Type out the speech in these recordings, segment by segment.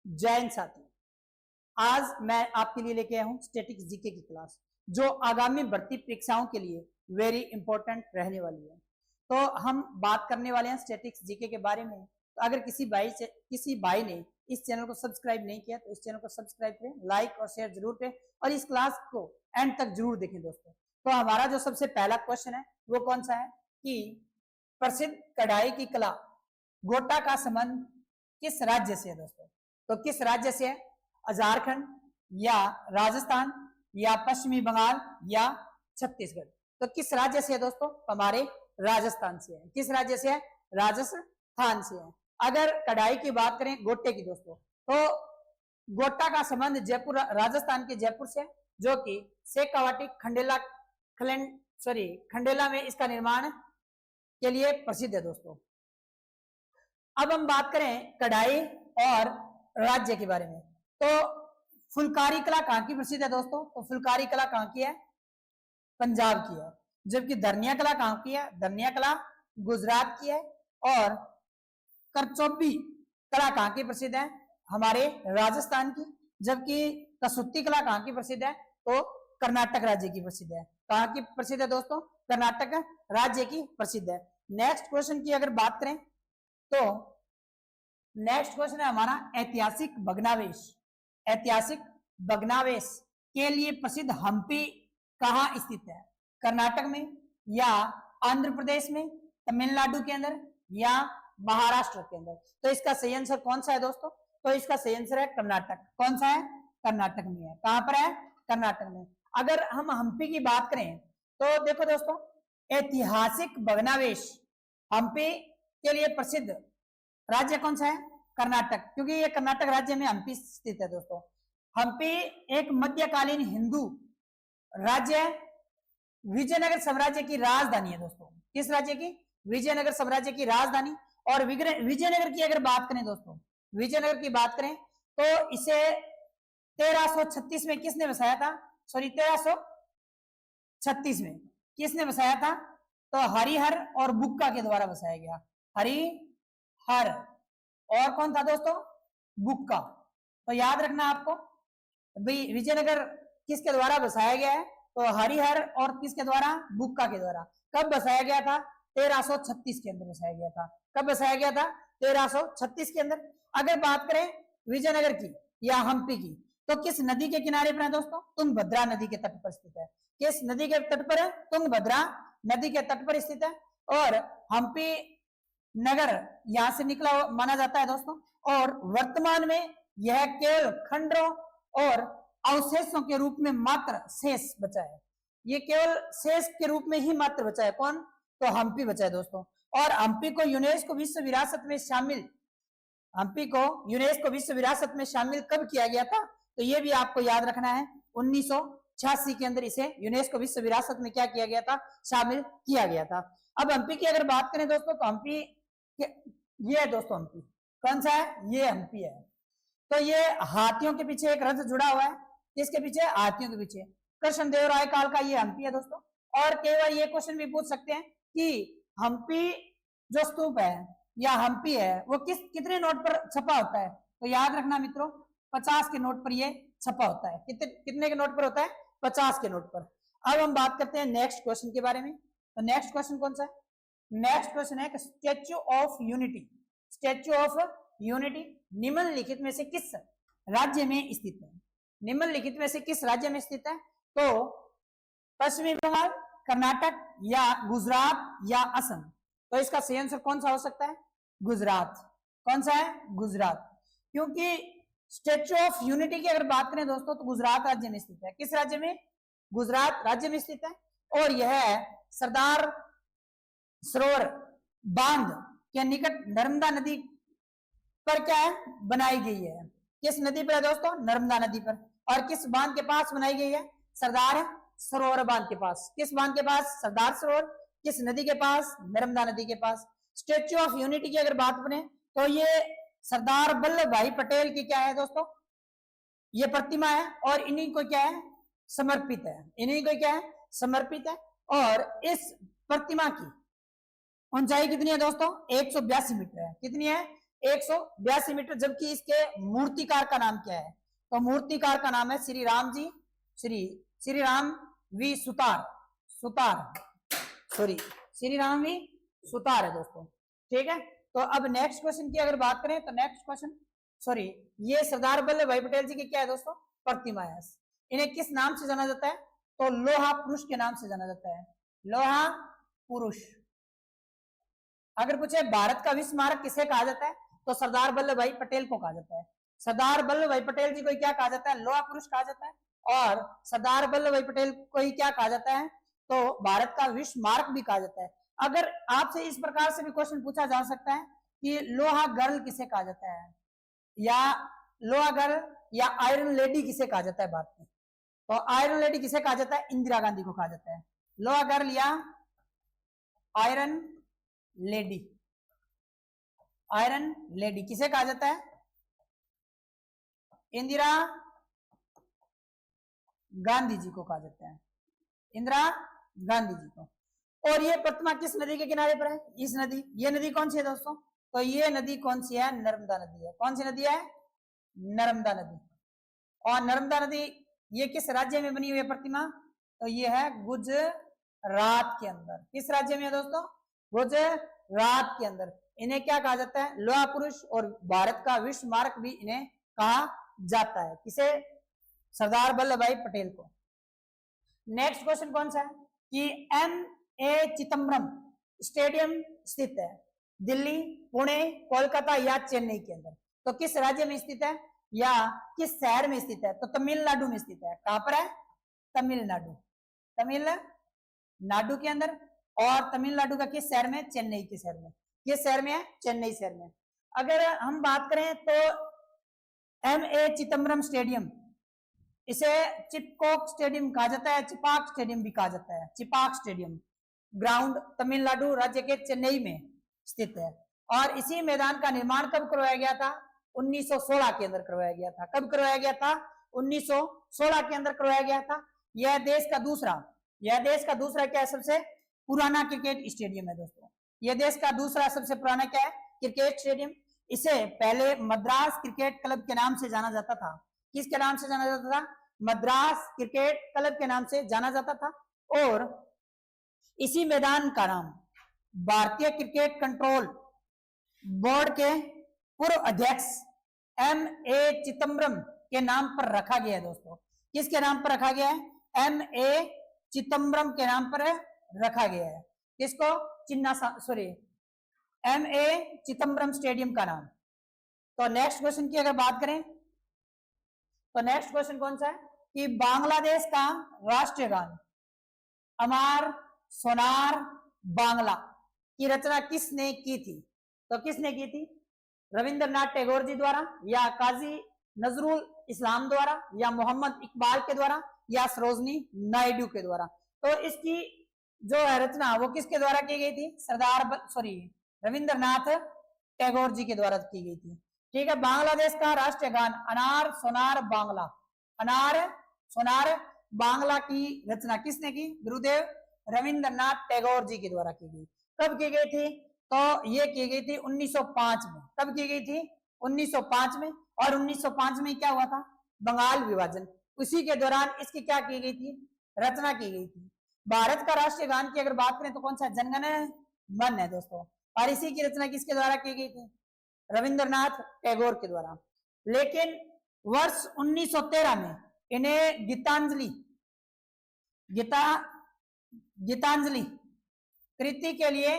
जैन साथी, आज मैं आपके लिए लेके आया हूं स्टैटिक्स जीके की क्लास, जो आगामी भर्ती परीक्षाओं के लिए वेरी इंपॉर्टेंट रहने वाली है। तो हम बात करने वाले हैं स्टैटिक्स जीके के बारे में। तो अगर किसी भाई ने इस चैनल को सब्सक्राइब नहीं किया तो इस चैनल को सब्सक्राइब करें, लाइक और शेयर जरूर करें और इस क्लास को एंड तक जरूर देखें दोस्तों। तो हमारा जो सबसे पहला क्वेश्चन है वो कौन सा है कि प्रसिद्ध कढ़ाई की कला गोटा का संबंध किस राज्य से है दोस्तों। तो किस राज्य से है? झारखंड या राजस्थान या पश्चिमी बंगाल या छत्तीसगढ़। तो किस राज्य से है दोस्तों? हमारे राजस्थान से है। किस राज्य से है? राजस्थान से है। अगर कढ़ाई की बात करें गोटे की दोस्तों, तो गोटा का संबंध जयपुर, राजस्थान के जयपुर से, जो कि शेखावाटी खंडेला में इसका निर्माण के लिए प्रसिद्ध है दोस्तों। अब हम बात करें कढ़ाई और राज्य के बारे में, तो फुलकारी कला कहां की प्रसिद्ध है दोस्तों? तो फुलकारी कला कहां की है? पंजाब की है। जबकि धनिया कला कहां की है? धनिया कला गुजरात की है। और करचौबी कला कहां की प्रसिद्ध है? हमारे राजस्थान की। जबकि कसुत्ती कला कहां की प्रसिद्ध है? तो कर्नाटक राज्य की प्रसिद्ध है। कहां की प्रसिद्ध है दोस्तों? कर्नाटक राज्य की प्रसिद्ध है। नेक्स्ट क्वेश्चन की अगर बात करें तो नेक्स्ट क्वेश्चन है हमारा ऐतिहासिक भग्नावशेष। ऐतिहासिक भग्नावशेष के लिए प्रसिद्ध हम्पी कहां स्थित है? कर्नाटक में या आंध्र प्रदेश में, तमिलनाडु के अंदर या महाराष्ट्र के अंदर। तो इसका सही आंसर कौन सा है दोस्तों? तो इसका सही आंसर है कर्नाटक। कौन सा है? कर्नाटक में है। कहां पर है? कर्नाटक में। अगर हम हम्पी की बात करें तो देखो दोस्तों, ऐतिहासिक भग्नावशेष हम्पी के लिए प्रसिद्ध राज्य कौन सा है? कर्नाटक, क्योंकि ये कर्नाटक राज्य में हम्पी स्थित है दोस्तों। हम्पी एक मध्यकालीन हिंदू राज्य है। विजयनगर साम्राज्य की राजधानी है दोस्तों। किस राज्य की? विजयनगर साम्राज्य की राजधानी। और विजयनगर की अगर बात करें दोस्तों, विजयनगर की बात करें तो इसे 1336 में किसने बसाया था? 1336 में किसने बसाया था? तो हरिहर और बुक्का के द्वारा बसाया गया। हरिहर और कौन था दोस्तों? बुक्का। तो याद रखना आपको, भाई विजयनगर किसके द्वारा बसाया गया है? तो हरिहर और किसके द्वारा? बुक्का के द्वारा। कब बसाया गया था? 1336 के अंदर बसाया गया था। कब बसाया गया था? 1336 के अंदर। अगर बात करें विजयनगर की या हम्पी की, तो किस नदी के किनारे पर है दोस्तों? तुंगभद्रा नदी के तट पर स्थित है। किस नदी के तट पर है? तुंगभद्रा नदी के तट पर स्थित है। और हम्पी नगर यहां से निकला माना जाता है दोस्तों। और वर्तमान में यह केवल खंडरों और अवशेषों के रूप में मात्र शेष बचा है। ये केवल शेष के रूप में ही मात्र बचा है। कौन? तो हम्पी बचा है दोस्तों। और हम्पी को यूनेस्को विश्व विरासत में शामिल कब किया गया था? तो ये भी आपको याद रखना है, 1986 के अंदर इसे यूनेस्को विश्व विरासत में क्या किया गया था? शामिल किया गया था। अब हम्पी की अगर बात करें दोस्तों, तो हम्पी ये है दोस्तों। हम्पी कौन सा है? ये हम्पी है। तो ये हाथियों के पीछे एक रथ जुड़ा हुआ है। किसके पीछे? हाथियों के पीछे। कृष्णदेवराय काल का ये हम्पी है दोस्तों। और कई बार ये क्वेश्चन भी पूछ सकते हैं कि हम्पी जो स्तूप है या हम्पी है वो कितने नोट पर छपा होता है? तो याद रखना मित्रों, 50 के नोट पर ये छपा होता है। कितने के नोट पर होता है? 50 के नोट पर। अब हम बात करते हैं नेक्स्ट क्वेश्चन के बारे में। तो नेक्स्ट क्वेश्चन कौन सा है? नेक्स्ट क्वेश्चन है statue of unity. Statue of unity निम्नलिखित में से किस राज्य में स्थित है? निम्नलिखित में से किस राज्य में स्थित है? तो पश्चिमी बंगाल, कर्नाटक या गुजरात या असम। तो इसका सही आंसर कौन सा हो सकता है? गुजरात। कौन सा है? गुजरात। क्योंकि स्टैच्यू ऑफ यूनिटी की अगर बात करें दोस्तों, तो गुजरात राज्य में स्थित है। किस राज्य में? गुजरात राज्य में स्थित है। और यह सरदार सरोवर बांध के निकट नर्मदा नदी पर क्या है? बनाई गई है। किस नदी पर है दोस्तों? नर्मदा नदी पर। और किस बांध के पास बनाई गई है? सरदार सरोवर बांध के पास। किस बांध के पास? सरदार सरोवर। किस नदी के पास? नर्मदा नदी के पास। स्टैच्यू ऑफ यूनिटी की अगर बात करें तो ये सरदार वल्लभ भाई पटेल की क्या है दोस्तों? ये प्रतिमा है और इन्हीं को क्या है? समर्पित है। इन्हीं को क्या है? समर्पित है। और इस प्रतिमा की ऊंचाई कितनी है दोस्तों? 182 मीटर है। कितनी है? 182 मीटर, जबकि इसके मूर्तिकार का नाम क्या है? तो मूर्तिकार का नाम है Shri Ram ji, Shri Ram V Sutar, sorry Shri Ram V Sutar है दोस्तों। ठीक है, तो अब नेक्स्ट क्वेश्चन की अगर बात करें तो नेक्स्ट क्वेश्चन, सॉरी ये सरदार वल्लभ भाई पटेल जी की क्या है दोस्तों? प्रतिमा है। इन्हें किस नाम से जाना जाता है? तो लोहा पुरुष के नाम से जाना जाता है, लोहा पुरुष। अगर पूछे भारत का विश्व स्मारक किसे कहा जाता है? तो सरदार वल्लभ भाई पटेल को कहा जाता है। सरदार वल्लभ भाई पटेल जी को क्या कहा जाता है? लोहा पुरुष कहा जाता है। और सरदार वल्लभ भाई पटेल को ही क्या कहा जाता है? तो भारत का विश्व स्मारक भी कहा जाता है। अगर आपसे इस प्रकार से भी क्वेश्चन पूछा जा सकता है कि लोहा गर्ल किसे कहा जाता है, या लोहा गर्ल या आयरन लेडी किसे कहा जाता है भारत में? तो आयरन लेडी किसे कहा जाता है? इंदिरा गांधी को कहा जाता है। लोहा गर्ल या आयरन लेडी, आयरन लेडी किसे कहा जाता है? इंदिरा गांधी जी को कहा जाता है, इंदिरा गांधी जी को। और ये प्रतिमा किस नदी के किनारे पर है? इस नदी, ये नदी कौन सी है दोस्तों? तो ये नदी कौन सी है? नर्मदा नदी है। कौन सी नदी है? नर्मदा नदी। और नर्मदा नदी ये किस राज्य में बनी हुई है प्रतिमा? तो ये है गुजरात के अंदर। किस राज्य में है दोस्तों? गुजरात के अंदर। इन्हें क्या कहा जाता है? लोहा पुरुष। और भारत का विश्व स्मारक भी इन्हें कहा जाता है। किसे? सरदार वल्लभ भाई पटेल को। नेक्स्ट क्वेश्चन कौन सा है कि एम.ए. चिदम्बरम स्टेडियम स्थित है दिल्ली, पुणे, कोलकाता या चेन्नई के अंदर? तो किस राज्य में स्थित है या किस शहर में स्थित है? तो तमिलनाडु में स्थित है। कहां पर है? तमिलनाडु, तमिलनाडु के अंदर। और तमिलनाडु का किस शहर में? चेन्नई के शहर में। किस शहर में है? चेन्नई शहर में। अगर हम बात करें तो एम.ए. चिदम्बरम स्टेडियम, इसे चिपकॉक स्टेडियम कहा जाता है, चिपाक स्टेडियम भी कहा जाता है। चिपाक स्टेडियम ग्राउंड तमिलनाडु राज्य के चेन्नई में स्थित है। और इसी मैदान का निर्माण कब करवाया गया था? 1916 के अंदर करवाया गया था। कब करवाया गया था? 1916 के अंदर करवाया गया था। यह देश का दूसरा क्या है? सबसे पुराना क्रिकेट स्टेडियम है दोस्तों। यह देश का दूसरा सबसे पुराना क्या है? Cricket stadium. इसे पहले मद्रास क्रिकेट क्लब के नाम से जाना जाता था। किसके नाम से जाना जाता था? मद्रास क्रिकेट क्लब के नाम से जाना जाता था। और इसी मैदान का नाम भारतीय क्रिकेट कंट्रोल बोर्ड के पूर्व अध्यक्ष एम.ए. चिदम्बरम के नाम पर रखा गया है दोस्तों। किसके नाम पर रखा गया है? एम.ए. चिदम्बरम के नाम पर रखा गया है। किसको? एम.ए. चिदम्बरम स्टेडियम का नाम। तो नेक्स्ट क्वेश्चन की अगर बात करें तो नेक्स्ट क्वेश्चन कौन सा है कि बांग्लादेश का राष्ट्रीय गान अमार सोनार बांग्ला की रचना किसने की थी? तो किसने की थी? रविंद्रनाथ टैगोर जी द्वारा, या काजी नजरुल इस्लाम द्वारा, या मोहम्मद इकबाल के द्वारा, या सरोजनी नायडू के द्वारा? तो इसकी जो रचना वो किसके द्वारा की गई थी? रविंद्रनाथ टैगोर जी के द्वारा की गई थी। ठीक है, बांग्लादेश का राष्ट्रीय गान अनार सोनार बांग्ला, अनार सोनार बांग्ला की रचना किसने की? गुरुदेव रविंद्रनाथ टैगोर जी के द्वारा की गई। कब की गई थी? तो ये की गई थी 1905 में। कब की गई थी? 1905 में। और 1905 में क्या हुआ था? बंगाल विभाजन। उसी के दौरान इसकी क्या की गई थी? रचना की गई थी। भारत का राष्ट्रीय गान की अगर बात करें तो कौन सा? जनगण मन है दोस्तों। और इसी की रचना किसके द्वारा की गई थी? रविंद्रनाथ टैगोर के द्वारा। लेकिन वर्ष 1913 में इन्हें गीतांजलि कृति के लिए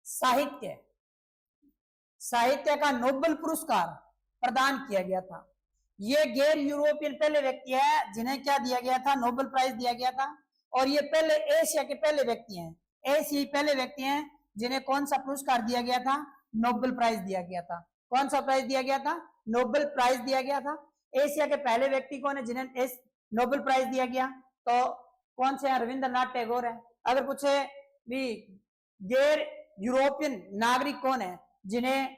साहित्य का नोबेल पुरस्कार प्रदान किया गया था। ये गैर यूरोपियन पहले व्यक्ति है जिन्हें क्या दिया गया था? नोबेल प्राइज दिया गया था। और ये पहले एशिया के पहले व्यक्ति हैं, एशियाई पहले व्यक्ति हैं जिन्हें कौन सा पुरस्कार दिया गया था? नोबेल प्राइज दिया गया था। कौन सा प्राइज दिया गया था? नोबेल प्राइज दिया गया था। एशिया के पहले व्यक्ति कौन है जिन्हें नोबेल प्राइज दिया गया? तो कौन से हैं? रविंद्रनाथ टैगोर है। अगर पूछे भी गैर यूरोपियन नागरिक कौन है जिन्हें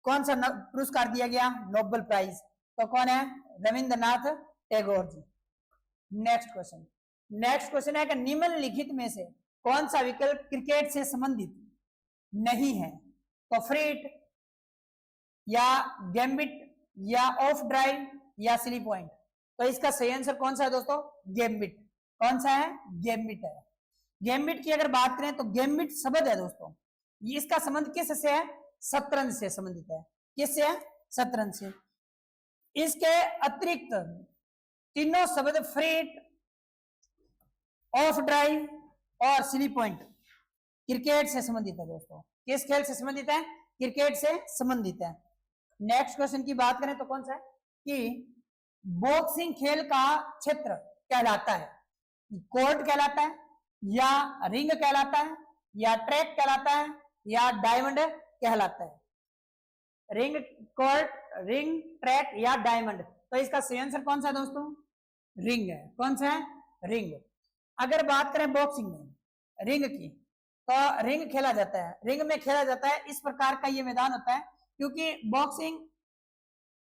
कौन सा पुरस्कार दिया गया? Nobel prize. तो कौन है? रविंद्रनाथ टैगोर जी। नेक्स्ट क्वेश्चन है कि निम्नलिखित में से कौन सा विकल्प क्रिकेट से संबंधित नहीं है? तो फ्रीट, या गैम्बिट या ऑफ ड्राइव या सिली पॉइंट? तो इसका सही आंसर कौन सा है दोस्तों? गैम्बिट। कौन सा है? गैम्बिट है। गैम्बिट की अगर बात करें तो गैम्बिट शब्द है दोस्तों, ये इसका संबंध किससे है? शतरंज से संबंधित है। किससे है? शतरंज से। इसके अतिरिक्त तीनों शब्द फ्रीट, ऑफ ड्राइव और सिली पॉइंट क्रिकेट से संबंधित है दोस्तों। किस खेल से संबंधित है? क्रिकेट से संबंधित है। नेक्स्ट क्वेश्चन की बात करें तो कौन सा है कि बॉक्सिंग खेल का क्षेत्र कहलाता है? कोर्ट कहलाता है या रिंग कहलाता है या ट्रैक कहलाता है या डायमंड कहलाता है? रिंग, कोर्ट, रिंग, ट्रैक या डायमंड? तो इसका सही आंसर कौन सा है दोस्तों? रिंग है। कौन सा है? रिंग। अगर बात करें बॉक्सिंग में रिंग की, तो रिंग खेला जाता है, रिंग में खेला जाता है, इस प्रकार का ये मैदान होता है, क्योंकि बॉक्सिंग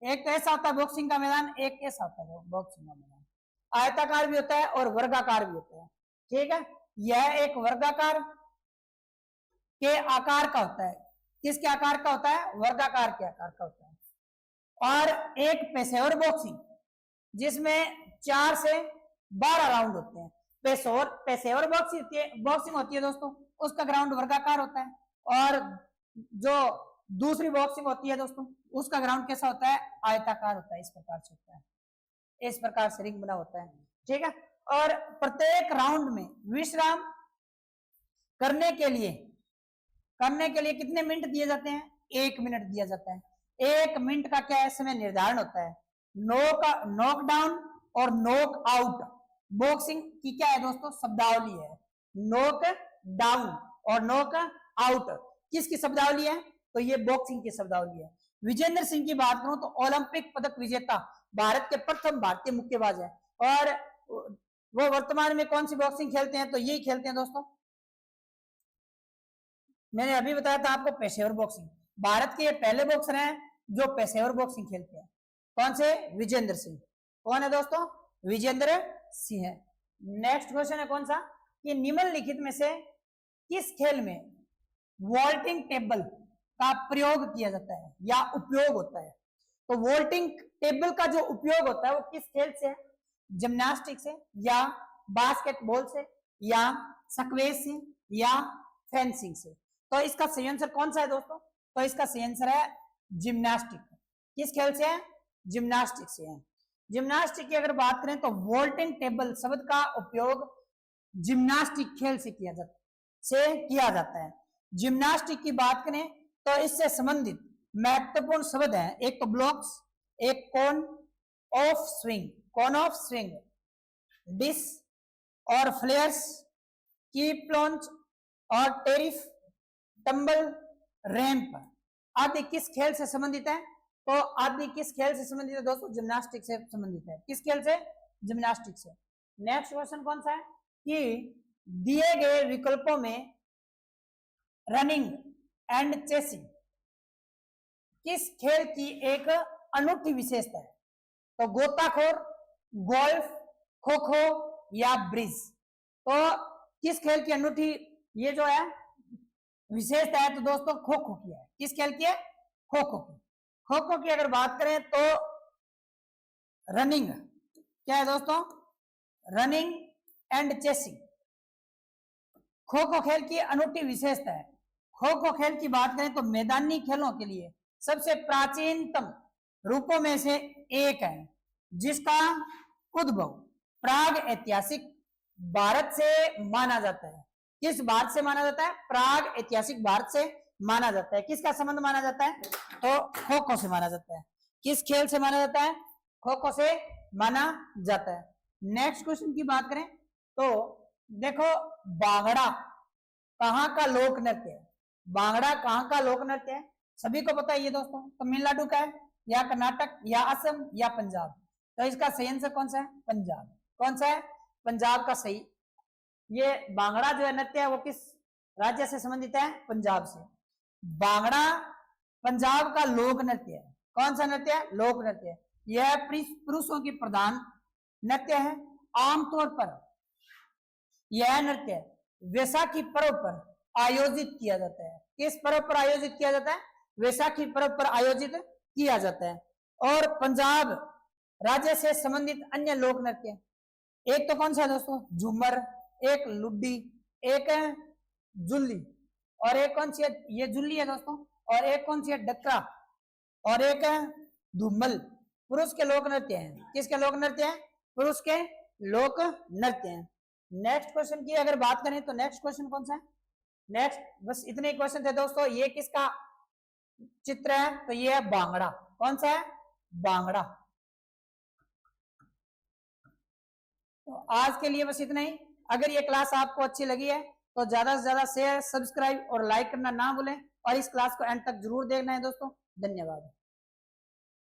एक ऐसा होता है, बॉक्सिंग का मैदान एक ऐसा होता है, बॉक्सिंग का मैदान आयताकार भी होता है और वर्गाकार भी होता है। ठीक है, यह एक वर्गाकार के आकार का होता है। किसके आकार का होता है? वर्गाकार के आकार का होता है। और एक पेशेवर बॉक्सिंग जिसमें 4 से 12 राउंड होते हैं। पेशेवर बॉक्सिंग होती है दोस्तों, उसका ग्राउंड वर्गाकार होता है। और जो दूसरी बॉक्सिंग होती है दोस्तों, उसका ग्राउंड कैसा होता है? आयताकार होता है। इस प्रकार से होता है, इस प्रकार से रिंग बना होता है। ठीक है, और प्रत्येक राउंड में विश्राम करने के लिए कितने मिनट दिए जाते हैं? 1 मिनट दिया जाता है। 1 मिनट का क्या है? समय निर्धारण होता है। नॉकडाउन और नॉक आउट बॉक्सिंग की क्या है दोस्तों? शब्दावली है। नॉक डाउन और नॉक आउट किसकी शब्दावली है? तो ये बॉक्सिंग की शब्दावली है। विजेंद्र सिंह की बात करूं तो ओलंपिक पदक विजेता भारत के प्रथम भारतीय मुक्केबाज है। और वो वर्तमान में कौन सी बॉक्सिंग खेलते हैं? तो यही खेलते हैं दोस्तों, मैंने अभी बताया था आपको, पेशेवर बॉक्सिंग। भारत के पहले बॉक्सर हैं जो पेशेवर बॉक्सिंग खेलते हैं। कौन से? विजेंद्र सिंह। कौन है दोस्तों? विजेंद्र सिंह है। नेक्स्ट क्वेश्चन है कौन सा कि निम्नलिखित में से किस खेल में वॉल्टिंग टेबल का प्रयोग किया जाता है या उपयोग होता है? तो वॉल्टिंग टेबल का जो उपयोग होता है वो किस खेल से है? जिम्नास्टिक से या बास्केटबॉल से या स्क्वैश से या फेंसिंग से? तो इसका सही आंसर कौन सा है दोस्तों? तो इसका सही आंसर है जिम्नास्टिक। किस खेल से है? जिम्नास्टिक से है। जिम्नास्टिक की अगर बात करें तो वॉल्टिंग टेबल शब्द का उपयोग जिम्नास्टिक खेल से किया जाता है। जिम्नास्टिक की बात करें तो इससे संबंधित महत्वपूर्ण शब्द हैं, एक तो ब्लॉक्स, एक कोन ऑफ स्विंग, डिस और फ्लेयर्स, की प्लॉन्च और टेरिफ, टम्बल, रैंप आदि किस खेल से संबंधित है? तो आदि किस खेल से संबंधित है दोस्तों? जिम्नास्टिक से संबंधित है। किस खेल से? जिम्नास्टिक से। नेक्स्ट क्वेश्चन कौन सा है कि दिए गए विकल्पों में रनिंग एंड चेसिंग किस खेल की एक अनूठी विशेषता है? तो गोताखोर, गोल्फ, खो खो या ब्रिज? तो किस खेल की अनूठी ये जो है विशेषता है? तो दोस्तों खो खो की है। किस खेल की है? खो खो की। खो खो की अगर बात करें तो रनिंग क्या है दोस्तों? Running and chasing kho kho खेल की अनूठी विशेषता है। खो खो खेल की बात करें तो मैदानी खेलों के लिए सबसे प्राचीनतम रूपों में से एक है, जिसका उद्भव प्राग ऐतिहासिक भारत से माना जाता है। किस भारत से माना जाता है? प्राग ऐतिहासिक भारत से माना जाता है। किसका संबंध माना जाता है? तो खो खो से माना जाता है। किस खेल से माना जाता है? खो खो से माना जाता है। नेक्स्ट क्वेश्चन की बात करें तो देखो, बांगड़ा कहाँ का लोक नृत्य है? बांगड़ा कहाँ का लोक नृत्य है? सभी को पता है ये दोस्तों, तमिलनाडु का है या कर्नाटक या असम या पंजाब? तो इसका सही आंसर कौन सा है? पंजाब। कौन सा है? पंजाब का सही। ये बांगड़ा जो है नृत्य है वो किस राज्य से संबंधित है? पंजाब से। बांगड़ा पंजाब का लोक नृत्य है। कौन सा नृत्य है? लोक नृत्य। यह पुरुषों की प्रधान नृत्य है। आमतौर पर यह नृत्य वैसाखी पर्व पर आयोजित किया जाता है। किस पर्व पर आयोजित किया जाता है? वैसाखी पर्व पर आयोजित किया जाता है। और पंजाब राज्य से संबंधित अन्य लोक नृत्य, एक तो कौन सा है दोस्तों, झूमर, एक लुड्डी, एक है जुल्ली, और एक कौन सी है, ये जुल्ली है दोस्तों, और एक कौन सी है, डक्का, और एक है धूमल। पुरुष के लोक नृत्य हैं। किसके लोक नृत्य हैं? पुरुष के लोक नृत्य हैं। नेक्स्ट क्वेश्चन की अगर बात करें तो नेक्स्ट क्वेश्चन कौन सा है? नेक्स्ट बस इतने ही क्वेश्चन थे दोस्तों। ये किसका चित्र है? तो ये है बांगड़ा। कौन सा है? बांगड़ा। तो आज के लिए बस इतना ही। अगर ये क्लास आपको अच्छी लगी है तो ज्यादा से ज्यादा शेयर, सब्सक्राइब और लाइक करना ना भूलें, और इस क्लास को एंड तक जरूर देखना है दोस्तों। धन्यवाद।